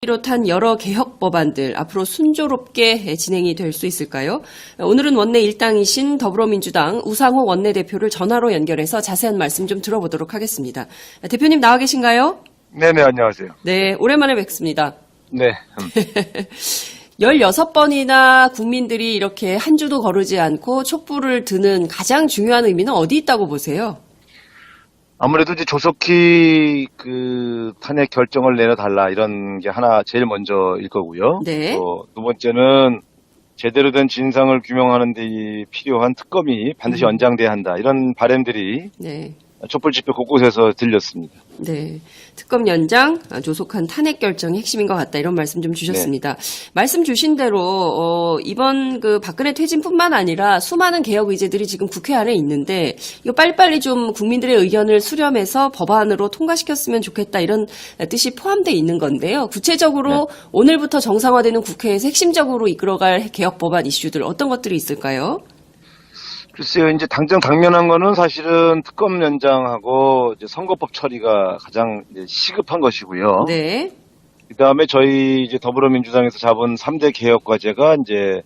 비롯한 여러 개혁 법안들 앞으로 순조롭게 진행이 될 수 있을까요? 오늘은 원내 일당이신 더불어민주당 우상호 원내대표를 전화로 연결해서 자세한 말씀 좀 들어보도록 하겠습니다. 대표님 나와 계신가요? 네네, 안녕하세요. 네, 오랜만에 뵙습니다. 네. 16번이나 국민들이 이렇게 한 주도 거르지 않고 촛불을 드는 가장 중요한 의미는 어디 있다고 보세요? 아무래도 이제 조속히 탄핵 결정을 내려달라 이런 게 하나 제일 먼저일 거고요. 네. 두 번째는 제대로 된 진상을 규명하는 데 필요한 특검이 반드시 연장돼야 한다. 이런 바람들이 네. 촛불 집회 곳곳에서 들렸습니다. 네. 특검 연장, 조속한 탄핵 결정이 핵심인 것 같다. 이런 말씀 좀 주셨습니다. 말씀 주신 대로, 이번 박근혜 퇴진뿐만 아니라 수많은 개혁 의제들이 지금 국회 안에 있는데, 이거 빨리빨리 좀 국민들의 의견을 수렴해서 법안으로 통과시켰으면 좋겠다. 이런 뜻이 포함되어 있는 건데요. 구체적으로 오늘부터 정상화되는 국회에서 핵심적으로 이끌어갈 개혁 법안 이슈들 어떤 것들이 있을까요? 글쎄요, 이제 당면한 거는 사실은 특검 연장하고 이제 선거법 처리가 가장 이제 시급한 것이고요. 네. 그 다음에 저희 이제 더불어민주당에서 잡은 3대 개혁 과제가 이제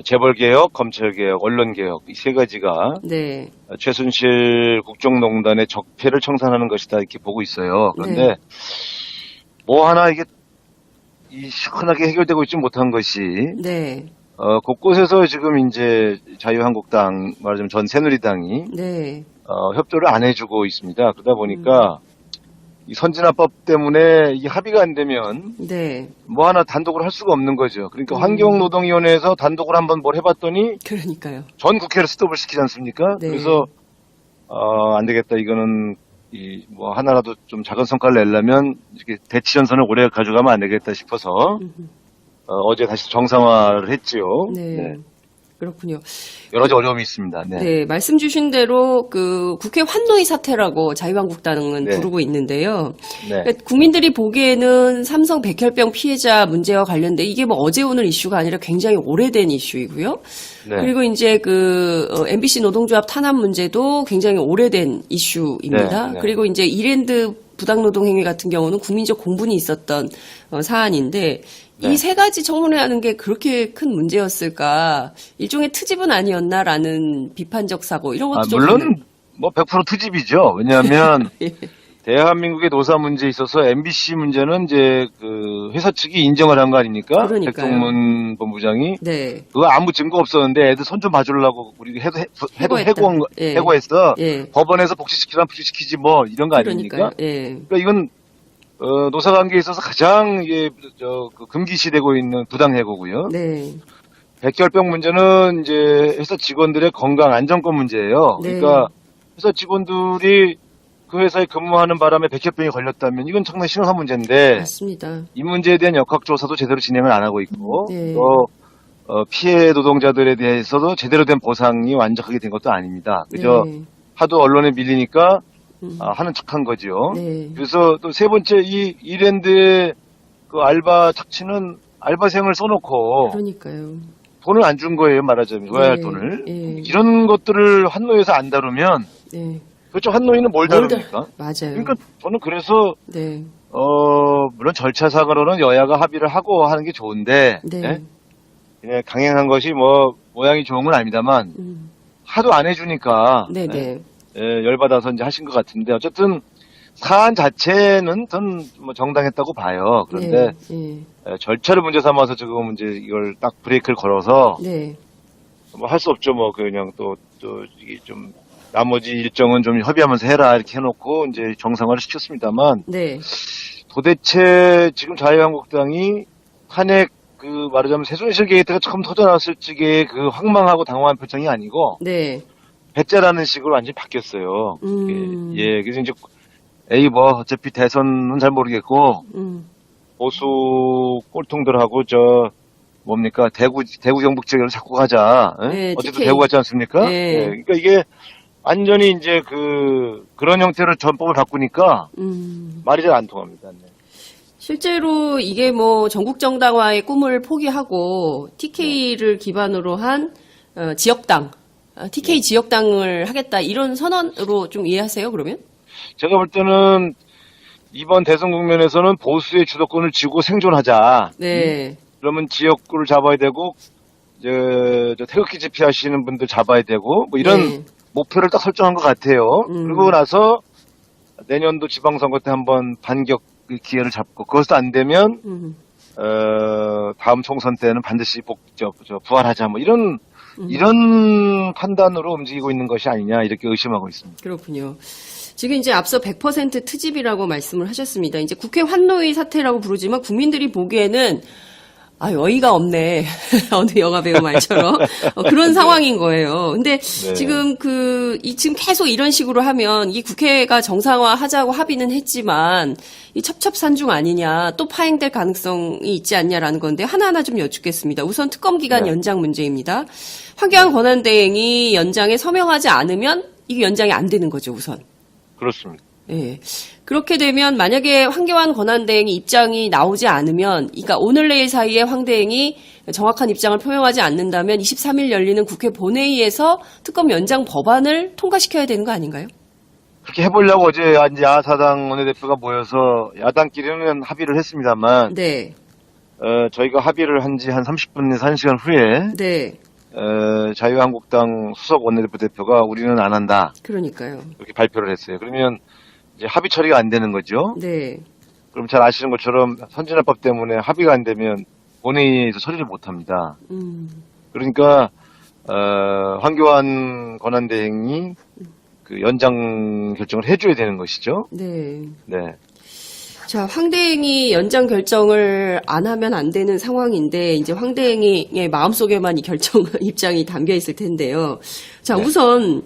재벌개혁, 검찰개혁, 언론개혁 이 세 가지가 네. 최순실 국정농단의 적폐를 청산하는 것이다 이렇게 보고 있어요. 그런데 뭐 하나 이게 시원하게 해결되고 있지 못한 것이 네. 곳곳에서 지금 이제 자유한국당 말하자면 전 새누리당이 네. 협조를 안 해주고 있습니다. 그러다 보니까 이 선진화법 때문에 이 합의가 안 되면 네. 뭐 하나 단독으로 할 수가 없는 거죠. 그러니까 환경노동위원회에서 단독으로 한번 뭘 해봤더니 그러니까요. 전 국회를 스톱을 시키지 않습니까? 네. 그래서 안 되겠다. 이거는 뭐 하나라도 좀 작은 성과를 내려면 이렇게 대치전선을 오래 가져가면 안 되겠다 싶어서 어제 다시 정상화를 했지요. 네. 그렇군요. 여러 가지 어려움이 있습니다. 네. 네, 말씀 주신 대로 국회 환노위 사태라고 자유한국당은 네. 부르고 있는데요. 네. 그러니까 국민들이 보기에는 삼성 백혈병 피해자 문제와 관련돼 이게 뭐 어제 오늘 이슈가 아니라 굉장히 오래된 이슈이고요. 네. 그리고 이제 MBC 노동조합 탄압 문제도 굉장히 오래된 이슈입니다. 네. 네. 그리고 이제 이랜드 부당노동 행위 같은 경우는 국민적 공분이 있었던 사안인데 이 세 가지 청문회하는 게 그렇게 큰 문제였을까? 일종의 트집은 아니었나라는 비판적 사고 이런 것도 좀 물론 뭐 100% 트집이죠. 왜냐하면 대한민국의 노사 문제에 있어서 MBC 문제는 이제 회사 측이 인정을 한 거 아닙니까? 그러니까요. 백동문 본부장이 네. 그거 아무 증거 없었는데 애들 손 좀 봐주려고 우리 해고했어. 예. 법원에서 복직시키라면 복직시키지 뭐 이런 거 아닙니까? 그러니까요. 예. 그러니까 이건 노사관계에 있어서 가장 금기시되고 있는 부당해고고요. 네. 백혈병 문제는 이제 회사 직원들의 건강 안전권 문제예요. 네. 그러니까 회사 직원들이 그 회사에 근무하는 바람에 백혈병이 걸렸다면 이건 상당히 심각한 문제인데 맞습니다. 이 문제에 대한 역학조사도 제대로 진행을 안 하고 있고 네. 또 피해 노동자들에 대해서도 제대로 된 보상이 완벽하게 된 것도 아닙니다. 그저 네. 하도 언론에 밀리니까 하는 척한 거죠. 네. 그래서 또 세 번째 이 이랜드의 알바 착취는 알바생을 써놓고 그러니까요. 돈을 안 준 거예요. 말하자면 줘야 할 네. 돈을. 예. 이런 것들을 한노위에서 안 다루면 네. 그렇죠. 한노위는 뭘 다룹니까? 맞아요. 그러니까 저는 그래서 네. 물론 절차상으로는 여야가 합의를 하고 하는 게 좋은데 네. 예? 그냥 강행한 것이 뭐 모양이 좋은 건 아닙니다만 하도 안 해주니까 네네. 열받아서 이제 하신 것 같은데 어쨌든 사안 자체는 전 뭐 정당했다고 봐요. 그런데 네. 절차를 문제 삼아서 지금 이제 이걸 딱 브레이크를 걸어서 네. 뭐 할 수 없죠. 뭐 그냥 또 이게 좀 나머지 일정은 좀 협의하면서 해라 이렇게 해놓고 이제 정상화를 시켰습니다만 네. 도대체 지금 자유한국당이 탄핵 말하자면 최순실 게이트가 처음 터져나왔을 적에 황망하고 당황한 표정이 아니고 네. 배째라는 식으로 완전히 바뀌었어요. 예, 그래서 이제 뭐 어차피 대선은 잘 모르겠고 보수 꼴통들하고 뭡니까 대구 경북 지역으로 자꾸 가자. 네, 어쨌든 TK. 대구 같지 않습니까? 네. 예, 그러니까 이게 완전히 이제 그런 형태로 전법을 바꾸니까 말이 잘 안 통합니다. 네. 실제로 이게 뭐 전국 정당화의 꿈을 포기하고 TK를 기반으로 한 지역당, TK 지역당을 하겠다 이런 선언으로 좀 이해하세요? 그러면? 제가 볼 때는 이번 대선 국면에서는 보수의 주도권을 쥐고 생존하자. 네. 그러면 지역구를 잡아야 되고, 저 태극기 집회하시는 분들 잡아야 되고, 뭐 이런 네. 목표를 딱 설정한 것 같아요. 그러고 나서 내년도 지방선거 때 한번 반격 기회를 잡고, 그것도 안 되면, 다음 총선 때는 반드시 부활하자. 뭐 이런 판단으로 움직이고 있는 것이 아니냐, 이렇게 의심하고 있습니다. 그렇군요. 지금 이제 앞서 100% 트집이라고 말씀을 하셨습니다. 이제 국회 환노위 사태라고 부르지만 국민들이 보기에는 어이가 없네. 어느 영화배우 말처럼. 그런 상황인 거예요. 근데 네. 지금 지금 계속 이런 식으로 하면 이 국회가 정상화하자고 합의는 했지만 이 첩첩산중 아니냐, 또 파행될 가능성이 있지 않냐라는 건데 하나하나 좀 여쭙겠습니다. 우선 특검 기간 네. 연장 문제입니다. 황교안 권한대행이 연장에 서명하지 않으면 이게 연장이 안 되는 거죠, 우선. 그렇습니다. 예. 그렇게 되면 만약에 황교안 권한대행이 입장이 나오지 않으면, 그러니까 오늘 내일 사이에 황 대행이 정확한 입장을 표명하지 않는다면 23일 열리는 국회 본회의에서 특검 연장 법안을 통과시켜야 되는 거 아닌가요? 그렇게 해보려고 어제 야사당 원내대표가 모여서 야당끼리는 합의를 했습니다만, 네. 저희가 합의를 한 지 한 30분에서 1시간 후에, 네. 자유한국당 수석 원내대표 대표가 우리는 안 한다. 그러니까요. 이렇게 발표를 했어요. 그러면 이제 합의 처리가 안 되는 거죠. 네. 그럼 잘 아시는 것처럼 선진화법 때문에 합의가 안 되면 본회의에서 처리를 못 합니다. 그러니까, 황교안 권한대행이 그 연장 결정을 해줘야 되는 것이죠. 네. 네. 자, 황 대행이 연장 결정을 안 하면 안 되는 상황인데, 이제 황 대행의 마음속에만 이 결정 입장이 담겨 있을 텐데요. 자, 네. 우선,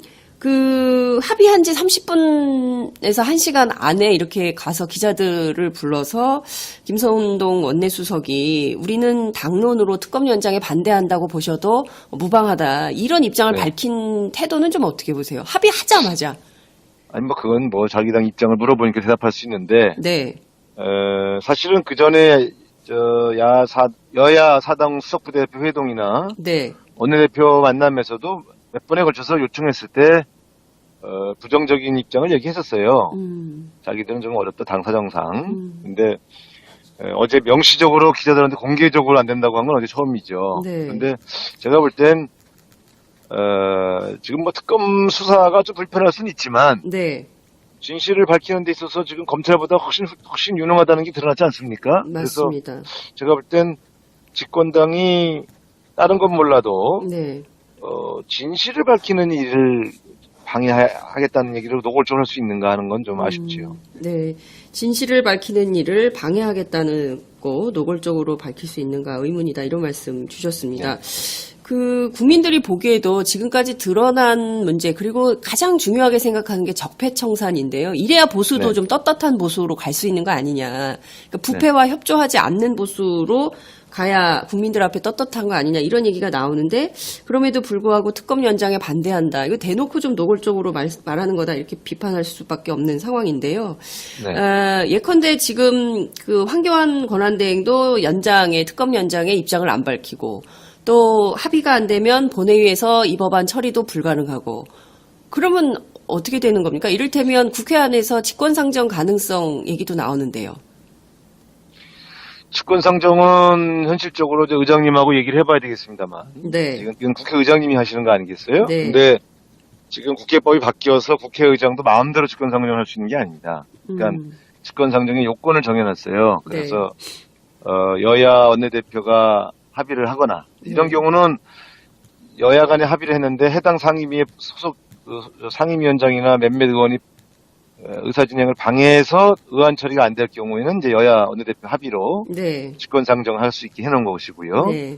합의한 지 30분에서 1시간 안에 이렇게 가서 기자들을 불러서 김선동 원내수석이 우리는 당론으로 특검 연장에 반대한다고 보셔도 무방하다. 이런 입장을 네. 밝힌 태도는 좀 어떻게 보세요? 합의하자마자. 아니, 그건 자기당 입장을 물어보니까 대답할 수 있는데, 네. 사실은 그 전에, 여야 사당 수석부대표 회동이나, 네. 원내대표 만남에서도 몇 번에 걸쳐서 요청했을 때, 부정적인 입장을 얘기했었어요. 자기들은 좀 어렵다, 당사정상. 근데, 어제 명시적으로 기자들한테 공개적으로 안 된다고 한 건 어제 처음이죠. 네. 근데 제가 볼 땐, 지금 특검 수사가 좀 불편할 수는 있지만, 네. 진실을 밝히는 데 있어서 지금 검찰보다 훨씬 유능하다는 게 드러나지 않습니까? 맞습니다. 그래서 제가 볼 땐 집권당이 다른 건 몰라도, 네. 진실을 밝히는 일을 방해하겠다는 얘기를 노골적으로 할 수 있는가 하는 건 좀 아쉽지요. 네. 진실을 밝히는 일을 방해하겠다는 거 노골적으로 밝힐 수 있는가 의문이다. 이런 말씀 주셨습니다. 국민들이 보기에도 지금까지 드러난 문제, 그리고 가장 중요하게 생각하는 게 적폐청산인데요. 이래야 보수도 네. 좀 떳떳한 보수로 갈 수 있는 거 아니냐. 그러니까 부패와 협조하지 않는 보수로 가야 국민들 앞에 떳떳한 거 아니냐, 이런 얘기가 나오는데, 그럼에도 불구하고 특검 연장에 반대한다. 이거 대놓고 좀 노골적으로 말하는 거다, 이렇게 비판할 수밖에 없는 상황인데요. 네. 예컨대 지금 황교안 권한대행도 특검 연장에 입장을 안 밝히고, 또 합의가 안 되면 본회의에서 이 법안 처리도 불가능하고, 그러면 어떻게 되는 겁니까? 이를테면 국회 안에서 직권상정 가능성 얘기도 나오는데요. 직권상정은 현실적으로 의장님하고 얘기를 해봐야 되겠습니다만. 네. 이건 국회의장님이 하시는 거 아니겠어요? 네. 근데 지금 국회법이 바뀌어서 국회의장도 마음대로 직권상정을 할 수 있는 게 아닙니다. 그러니까 직권상정의 요건을 정해놨어요. 그래서 여야 원내대표가 합의를 하거나 이런 경우는 여야 간에 합의를 했는데 해당 상임위의 소속 상임위원장이나 몇몇 의원이 의사진행을 방해해서 의안 처리가 안 될 경우에는 이제 여야 원내대표 합의로 네. 직권상정을 할 수 있게 해놓은 것이고요. 네.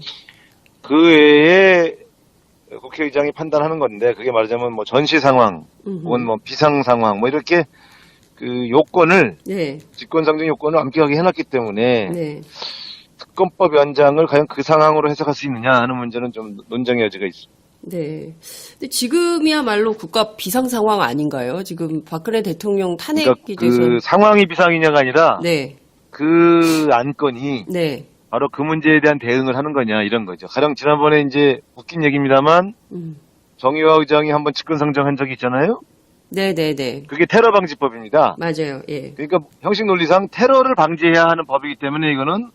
그 외에 국회의장이 판단하는 건데 그게 말하자면 전시 상황 혹은 비상 상황 이렇게 그 요건을 네. 직권상정 요건을 엄격하게 해놨기 때문에 네. 특검법 연장을 과연 그 상황으로 해석할 수 있느냐 하는 문제는 좀 논쟁의 여지가 있습니다. 네. 근데 지금이야말로 국가 비상 상황 아닌가요? 지금 박근혜 대통령 탄핵이 그러니까 돼서. 그 상황이 비상이냐가 아니라 네. 그 안건이 네. 바로 그 문제에 대한 대응을 하는 거냐 이런 거죠. 가령 지난번에 이제 웃긴 얘기입니다만 정의화 의장이 한번 직권상정한 적이 있잖아요. 네네네. 그게 테러 방지법입니다. 맞아요. 예. 그러니까 형식 논리상 테러를 방지해야 하는 법이기 때문에 이거는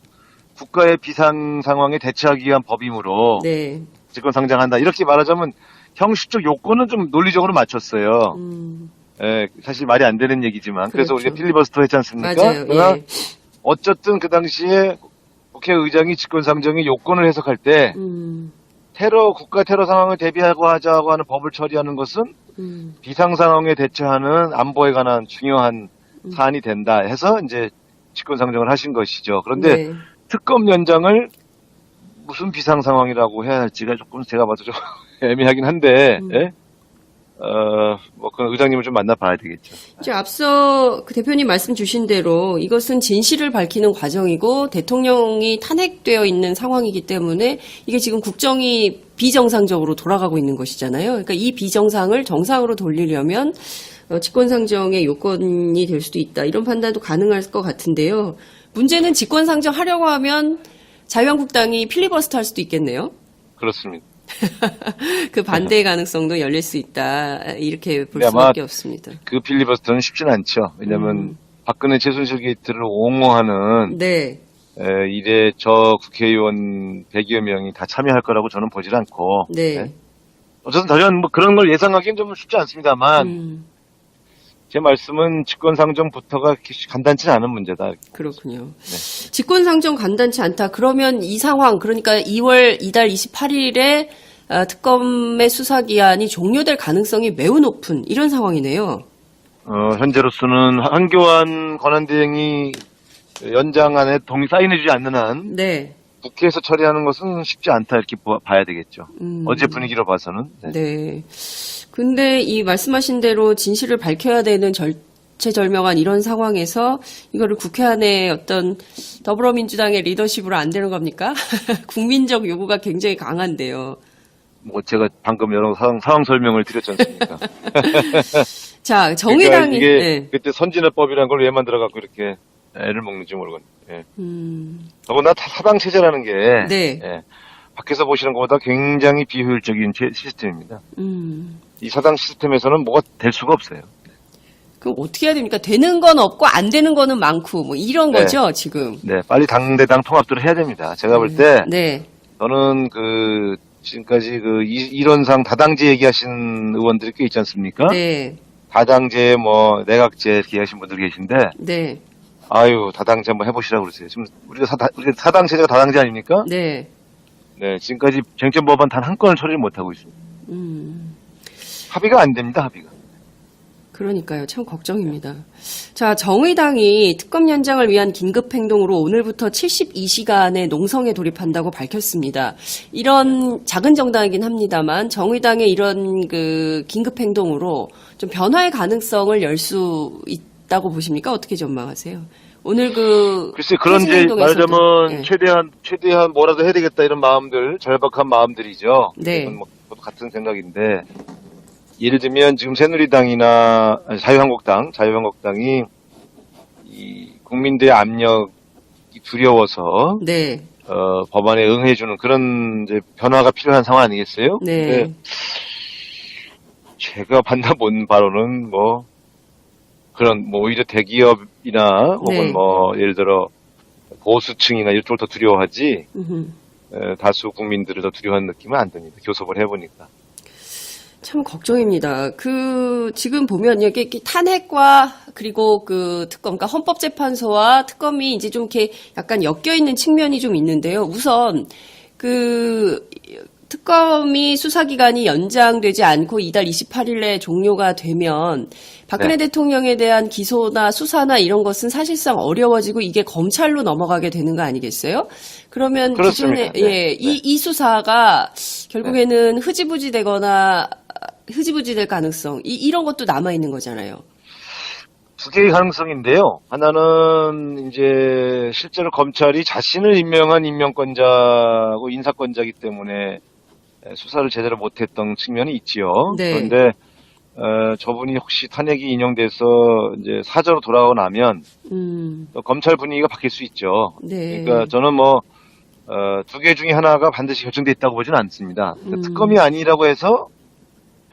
국가의 비상 상황에 대처하기 위한 법이므로 네. 직권 상정한다. 이렇게 말하자면 형식적 요건은 좀 논리적으로 맞췄어요. 예, 사실 말이 안 되는 얘기지만 그래서 그렇죠. 우리가 필리버스터 했지 않습니까? 맞아요. 그러나 예. 어쨌든 그 당시에 국회의장이 직권 상정의 요건을 해석할 때 국가 테러 상황을 대비하고 하자고 하는 법을 처리하는 것은 비상 상황에 대처하는 안보에 관한 중요한 사안이 된다 해서 이제 직권 상정을 하신 것이죠. 그런데 네. 특검 연장을 무슨 비상 상황이라고 해야 할지가 조금 제가 봐도 좀 애매하긴 한데, 예? 뭐, 그 의장님을 좀 만나봐야 되겠죠. 이제 앞서 그 대표님 말씀 주신 대로 이것은 진실을 밝히는 과정이고 대통령이 탄핵되어 있는 상황이기 때문에 이게 지금 국정이 비정상적으로 돌아가고 있는 것이잖아요. 그러니까 이 비정상을 정상으로 돌리려면 직권상정의 요건이 될 수도 있다. 이런 판단도 가능할 것 같은데요. 문제는 직권상정 하려고 하면 자유한국당이 필리버스터 할 수도 있겠네요. 그렇습니다. 그 반대의 가능성도 열릴 수 있다. 이렇게 볼 네, 아마 수밖에 없습니다. 그 필리버스터는 쉽진 않죠. 왜냐면 박근혜 최순실 게이트를 옹호하는 네. 이래 저 국회의원 100여 명이 다 참여할 거라고 저는 보질 않고. 네. 예? 어쨌든 저는 뭐 그런 걸 예상하기는 좀 쉽지 않습니다만 제 말씀은 직권상정부터가 간단치 않은 문제다. 그렇군요. 네. 직권상정 간단치 않다. 그러면 이 상황, 그러니까 이달 28일에 특검의 수사기한이 종료될 가능성이 매우 높은 이런 상황이네요. 현재로서는 한교안 권한대행이 연장안에 사인해주지 않는 한 네. 국회에서 처리하는 것은 쉽지 않다 이렇게 봐야 되겠죠. 어제 분위기로 봐서는. 네. 네. 근데 이 말씀하신 대로 진실을 밝혀야 되는 절체절명한 이런 상황에서 이거를 국회 안에 어떤 더불어민주당의 리더십으로 안 되는 겁니까? 국민적 요구가 굉장히 강한데요. 뭐 제가 방금 여러 상황 설명을 드렸지 않습니까? 자, 정의당이 그러니까 이게 네. 그때 선진화법이라는 걸 왜 만들어갖고 이렇게 애를 먹는지 모르겠네. 예. 더구나 사당 체제라는 게 네. 예, 밖에서 보시는 것보다 굉장히 비효율적인 시스템입니다. 이 사당 시스템에서는 뭐가 될 수가 없어요. 그럼 어떻게 해야 됩니까? 되는 건 없고 안 되는 거는 많고 뭐 이런 네. 거죠, 지금. 네, 빨리 당대당 통합들을 해야 됩니다. 제가 볼 때 네. 저는 지금까지 이론상 다당제 얘기하신 의원들이 꽤 있지 않습니까? 네. 다당제 뭐 내각제 얘기하신 분들 계신데 네. 아유 다당제 한번 해보시라고 그러세요. 지금 우리가 사당 체제가 다당제 아닙니까? 네. 네, 지금까지 쟁점 법안 단 한 건을 처리를 못 하고 있습니다. 합의가 안 됩니다, 합의가. 그러니까요. 참 걱정입니다. 자, 정의당이 특검 연장을 위한 긴급 행동으로 오늘부터 72시간의 농성에 돌입한다고 밝혔습니다. 이런 작은 정당이긴 합니다만 정의당의 이런 긴급 행동으로 좀 변화의 가능성을 열 수 있다고 보십니까? 어떻게 전망하세요? 오늘 글쎄 그런 이제 말하자면 네. 최대한 뭐라도 해야 되겠다 이런 마음들 절박한 마음들이죠. 네. 이건 뭐 저도 같은 생각인데 예를 들면 지금 새누리당이나 자유한국당이 이 국민들의 압력이 두려워서 네. 법안에 응해주는 그런 이제 변화가 필요한 상황 아니겠어요? 네. 근데 제가 만나본 바로는 뭐 그런 뭐 오히려 대기업이나 혹은 네. 뭐 예를 들어 보수층이나 이쪽을 더 두려워하지 다수 국민들을 더 두려워하는 느낌은 안 듭니다. 교섭을 해보니까. 참 걱정입니다. 지금 보면 여기 탄핵과 그리고 특검, 그러니까 헌법재판소와 특검이 이제 좀 이렇게 약간 엮여 있는 측면이 좀 있는데요. 우선 특검이 수사기간이 연장되지 않고 이달 28일에 종료가 되면 박근혜 네. 대통령에 대한 기소나 수사나 이런 것은 사실상 어려워지고 이게 검찰로 넘어가게 되는 거 아니겠어요? 그러면 그렇습니다. 기존에 네. 이 수사가 결국에는 흐지부지 될 가능성 이런 것도 남아 있는 거잖아요. 두 개의 가능성인데요. 하나는 이제 실제로 검찰이 자신을 임명한 임명권자고 인사권자이기 때문에 수사를 제대로 못했던 측면이 있지요. 네. 그런데 저분이 혹시 탄핵이 인용돼서 이제 사저로 돌아오고 나면 또 검찰 분위기가 바뀔 수 있죠. 네. 그러니까 저는 두 개 중에 하나가 반드시 결정돼 있다고 보지는 않습니다. 그러니까 특검이 아니라고 해서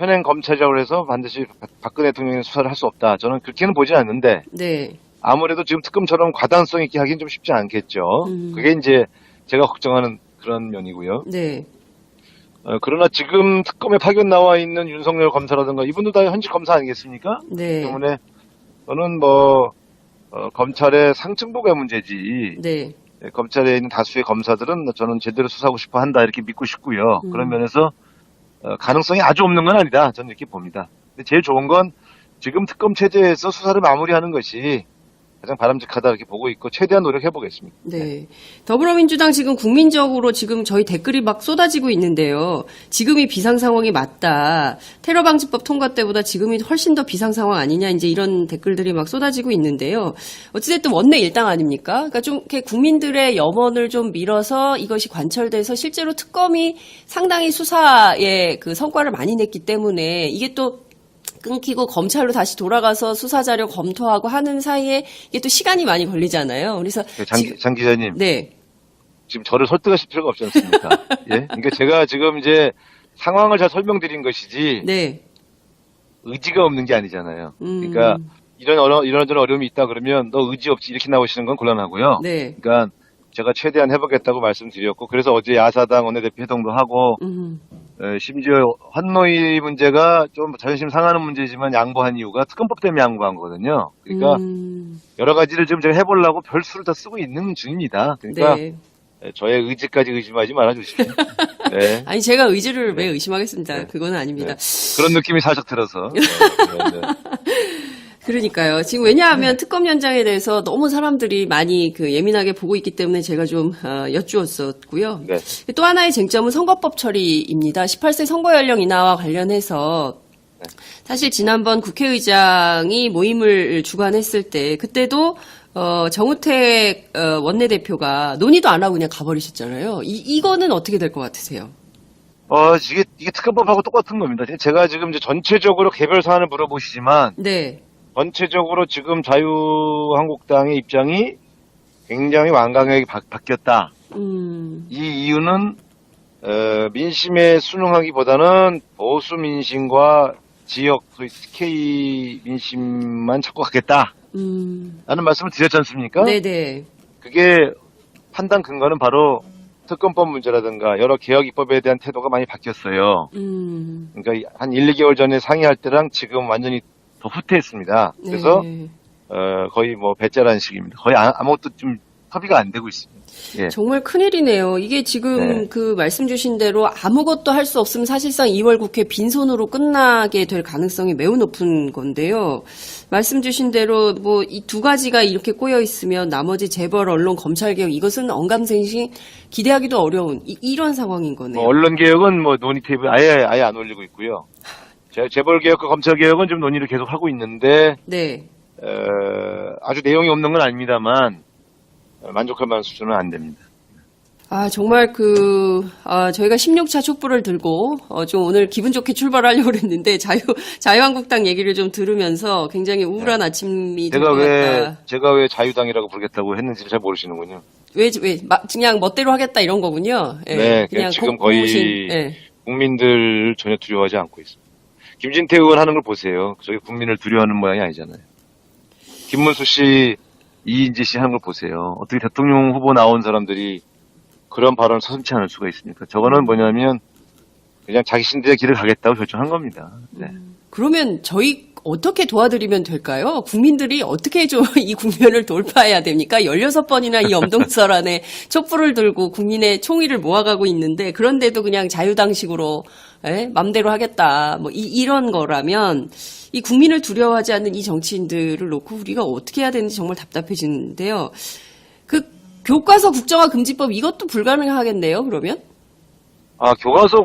현행 검찰이라고 해서 반드시 박근혜 대통령의 수사를 할 수 없다. 저는 그렇게는 보지 않는데 네. 아무래도 지금 특검처럼 과단성 있게 하기는 좀 쉽지 않겠죠. 그게 이제 제가 걱정하는 그런 면이고요. 네. 그러나 지금 특검에 파견 나와 있는 윤석열 검사라든가 이분도 다 현직 검사 아니겠습니까? 네. 때문에 저는 뭐 검찰의 상층부가 문제지. 네. 검찰에 있는 다수의 검사들은 저는 제대로 수사하고 싶어 한다 이렇게 믿고 싶고요. 그런 면에서 가능성이 아주 없는 건 아니다. 저는 이렇게 봅니다. 근데 제일 좋은 건 지금 특검 체제에서 수사를 마무리하는 것이 가장 바람직하다 이렇게 보고 있고 최대한 노력해 보겠습니다. 네. 더불어민주당 지금 국민적으로 지금 저희 댓글이 막 쏟아지고 있는데요. 지금이 비상 상황이 맞다. 테러 방지법 통과 때보다 지금이 훨씬 더 비상 상황 아니냐 이제 이런 댓글들이 막 쏟아지고 있는데요. 어찌됐든 원내 일당 아닙니까? 그러니까 좀 이렇게 국민들의 염원을 좀 밀어서 이것이 관철돼서 실제로 특검이 상당히 수사에 그 성과를 많이 냈기 때문에 이게 또 끊기고 검찰로 다시 돌아가서 수사자료 검토하고 하는 사이에 이게 또 시간이 많이 걸리잖아요. 그래서 장 기자님, 네, 지금 저를 설득하실 필요가 없지 않습니까? 예, 그러니까 제가 지금 이제 상황을 잘 설명드린 것이지 네, 의지가 없는 게 아니잖아요. 그러니까 이런 어려움이 있다 그러면 너 의지 없지 이렇게 나오시는 건 곤란하고요. 네, 그러니까 제가 최대한 해보겠다고 말씀드렸고 그래서 어제 야사당 원내대표 회동도 하고 심지어 환노위 문제가 좀 자존심 상하는 문제지만 양보한 이유가 특검법 때문에 양보한 거거든요. 그러니까 여러 가지를 지금 제가 해보려고 별수를 다 쓰고 있는 중입니다. 그러니까 네. 저의 의지까지 의심하지 말아주십시오. 네. 아니 제가 의지를 왜 의심하겠습니다. 네. 그건 아닙니다. 그런 느낌이 살짝 들어서. 그러니까요. 지금 왜냐하면 특검 현장에 대해서 너무 사람들이 많이 그 예민하게 보고 있기 때문에 제가 좀 여쭈었었고요. 네. 또 하나의 쟁점은 선거법 처리입니다. 18세 선거 연령 인하와 관련해서 사실 지난번 국회의장이 모임을 주관했을 때 그때도 정우택 원내대표가 논의도 안 하고 그냥 가버리셨잖아요. 이거는 어떻게 될 것 같으세요? 이게 특검법하고 똑같은 겁니다. 제가 지금 이제 전체적으로 개별 사안을 물어보시지만 네. 전체적으로 지금 자유한국당의 입장이 굉장히 완강하게 바뀌었다. 이 이유는 민심에 순응하기보다는 보수 민심과 지역 소위 K 민심만 찾고 가겠다. 라는 말씀을 드렸지 않습니까? 네네. 그게 판단 근거는 바로 특검법 문제라든가 여러 개혁 입법에 대한 태도가 많이 바뀌었어요. 그러니까 한 1, 2개월 전에 상의할 때랑 지금 완전히 더 후퇴했습니다. 그래서 네. 거의 뭐 배째라는 식입니다. 거의 아무것도 좀 협의가 안 되고 있습니다. 예. 정말 큰일이네요. 이게 지금 네. 그 말씀 주신 대로 아무것도 할 수 없으면 사실상 2월 국회 빈손으로 끝나게 될 가능성이 매우 높은 건데요. 말씀 주신 대로 뭐 이 두 가지가 이렇게 꼬여 있으면 나머지 재벌, 언론, 검찰 개혁 이것은 언감생심 기대하기도 어려운 이런 상황인 거네요. 언론 개혁은 뭐 논의 테이블 아예 안 올리고 있고요. 재벌 개혁과 검찰 개혁은 좀 논의를 계속 하고 있는데 네. 아주 내용이 없는 건 아닙니다만 만족할 만한 수준은 안 됩니다. 정말 저희가 16차 촛불을 들고, 좀 오늘 기분 좋게 출발하려고 했는데, 자유한국당 얘기를 좀 들으면서 굉장히 우울한 아침이 될 것 같다. 제가 왜 자유당이라고 부르겠다고 했는지를 잘 모르시는군요. 그냥 멋대로 하겠다 이런 거군요. 예, 네, 지금 거의 예. 국민들 전혀 두려워하지 않고 있습니다. 김진태 의원 하는 걸 보세요. 저희 국민을 두려워하는 모양이 아니잖아요. 김문수 씨, 이인재 씨 하는 걸 보세요. 어떻게 대통령 후보 나온 사람들이 그런 발언을 서슴지 않을 수가 있습니까? 저거는 뭐냐면 그냥 자신들의 길을 가겠다고 결정한 겁니다. 네. 그러면 저희 어떻게 도와드리면 될까요? 국민들이 어떻게 좀 이 국면을 돌파해야 됩니까? 16번이나 이 엄동설 안에 촛불을 들고 국민의 총의를 모아가고 있는데 그런데도 그냥 자유당식으로 맘대로 하겠다. 뭐 이런 거라면 이 국민을 두려워하지 않는 이 정치인들을 놓고 우리가 어떻게 해야 되는지 정말 답답해지는데요. 그 교과서 국정화 금지법 이것도 불가능하겠네요. 그러면? 교과서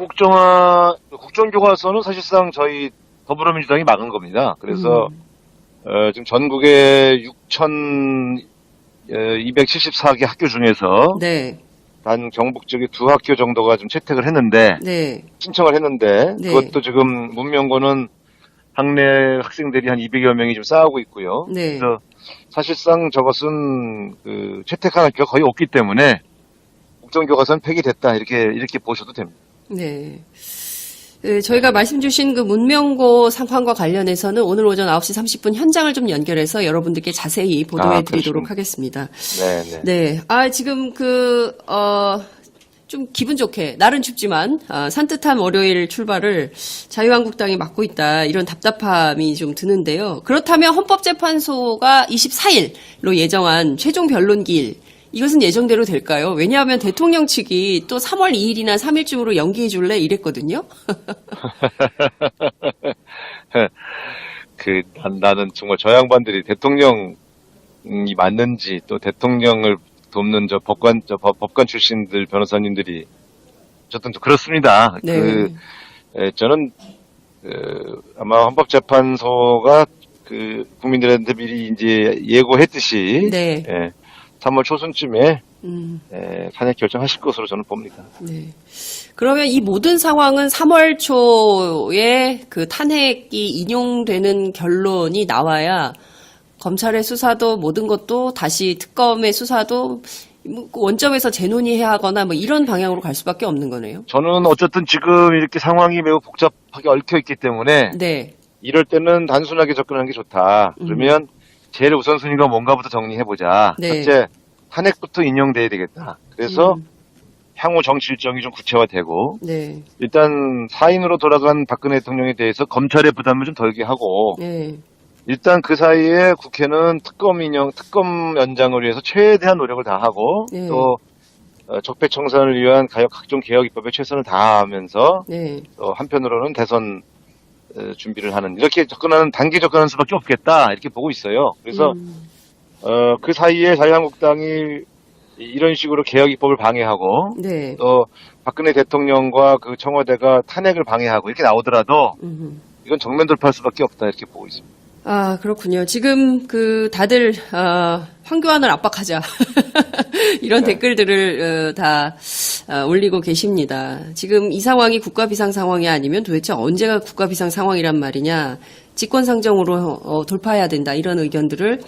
국정교과서는 사실상 저희 더불어민주당이 막은 겁니다. 그래서 지금 전국에 6,274개 학교 중에서 네. 단 경북 쪽에 2학교 정도가 좀 채택을 했는데 네. 신청을 했는데 네. 그것도 지금 문명고는 학내 학생들이 한 200여 명이 좀 싸우고 있고요. 네. 그래서 사실상 저것은 채택한 학교가 거의 없기 때문에 국정교과서는 폐기됐다 이렇게 보셔도 됩니다. 네. 저희가 말씀 주신 그 문명고 상황과 관련해서는 오늘 오전 9시 30분 현장을 좀 연결해서 여러분들께 자세히 보도해 드리도록 하겠습니다. 네네. 네. 지금 좀 기분 좋게, 날은 춥지만, 산뜻한 월요일 출발을 자유한국당이 맡고 있다, 이런 답답함이 좀 드는데요. 그렇다면 헌법재판소가 24일로 예정한 최종 변론기일, 이것은 예정대로 될까요? 왜냐하면 대통령 측이 또 3월 2일이나 3일쯤으로 연기해 줄래 이랬거든요. 나는 정말 저 양반들이 대통령이 맞는지, 또 대통령을 돕는 법관 출신들 변호사님들이 어쨌든 그렇습니다. 네. 저는 아마 헌법재판소가 국민들한테 미리 이제 예고했듯이 네. 3월 초순쯤에 탄핵 결정하실 것으로 저는 봅니다. 네. 그러면 이 모든 상황은 3월 초에 그 탄핵이 인용되는 결론이 나와야 검찰의 수사도 모든 것도 다시 특검의 수사도 원점에서 재논의해야 하거나 뭐 이런 방향으로 갈 수밖에 없는 거네요. 저는 어쨌든 지금 이렇게 상황이 매우 복잡하게 얽혀 있기 때문에 네. 이럴 때는 단순하게 접근하는 게 좋다. 그러면 제일 우선순위가 뭔가부터 정리해보자. 네. 첫째, 탄핵부터 인용돼야 되겠다. 그래서 향후 정치 일정이 좀 구체화되고 네. 일단 사인으로 돌아간 박근혜 대통령에 대해서 검찰의 부담을 좀 덜게 하고 네. 일단 그 사이에 국회는 특검 연장을 위해서 최대한 노력을 다하고 네. 또 적폐청산을 위한 각종 개혁 입법에 최선을 다하면서 네. 또 한편으로는 대선 준비를 하는 이렇게 단계 접근하는 수밖에 없겠다 이렇게 보고 있어요. 그래서 그 사이에 자유한국당이 이런 식으로 개혁 입법을 방해하고 네. 또 박근혜 대통령과 그 청와대가 탄핵을 방해하고 이렇게 나오더라도 이건 정면 돌파할 수밖에 없다 이렇게 보고 있습니다. 그렇군요. 지금 다들 황교안을 압박하자 이런 네. 댓글들을 다 올리고 계십니다. 지금 이 상황이 국가 비상 상황이 아니면 도대체 언제가 국가 비상 상황이란 말이냐? 직권 상정으로 돌파해야 된다 이런 의견들을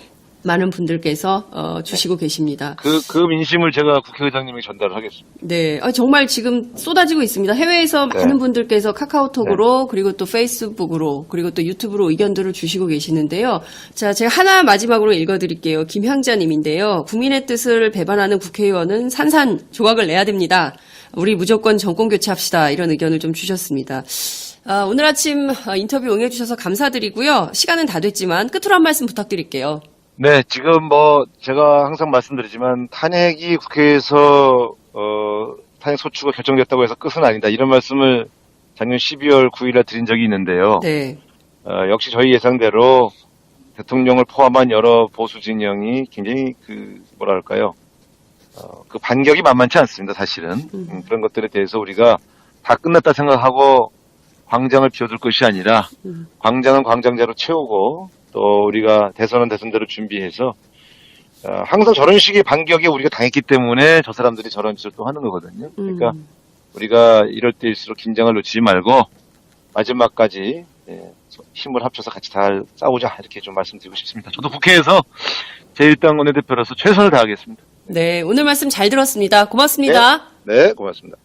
많은 분들께서 주시고 계십니다. 그 민심을 제가 국회의장님에게 전달을 하겠습니다. 네, 정말 지금 쏟아지고 있습니다. 해외에서 많은 분들께서 카카오톡으로 그리고 또 페이스북으로 그리고 또 유튜브로 의견들을 주시고 계시는데요. 자, 제가 하나 마지막으로 읽어드릴게요. 김향자님인데요. 국민의 뜻을 배반하는 국회의원은 산산조각을 내야 됩니다. 우리 무조건 정권 교체합시다. 이런 의견을 좀 주셨습니다. 오늘 아침 인터뷰 응해주셔서 감사드리고요. 시간은 다 됐지만 끝으로 한 말씀 부탁드릴게요. 네, 지금 제가 항상 말씀드리지만 탄핵이 국회에서 탄핵 소추가 결정됐다고 해서 끝은 아니다. 이런 말씀을 작년 12월 9일에 드린 적이 있는데요. 네. 역시 저희 예상대로 대통령을 포함한 여러 보수 진영이 굉장히 뭐랄까요. 그 반격이 만만치 않습니다, 사실은. 그런 것들에 대해서 우리가 다 끝났다 생각하고 광장을 비워둘 것이 아니라 광장은 광장대로 채우고 또 우리가 대선은 대선대로 준비해서 항상 저런 식의 반격에 우리가 당했기 때문에 저 사람들이 저런 짓을 또 하는 거거든요. 그러니까 우리가 이럴 때일수록 긴장을 놓치지 말고 마지막까지 힘을 합쳐서 같이 잘 싸우자 이렇게 좀 말씀드리고 싶습니다. 저도 국회에서 제1당 원내대표로서 최선을 다하겠습니다. 네, 오늘 말씀 잘 들었습니다. 고맙습니다. 네, 고맙습니다.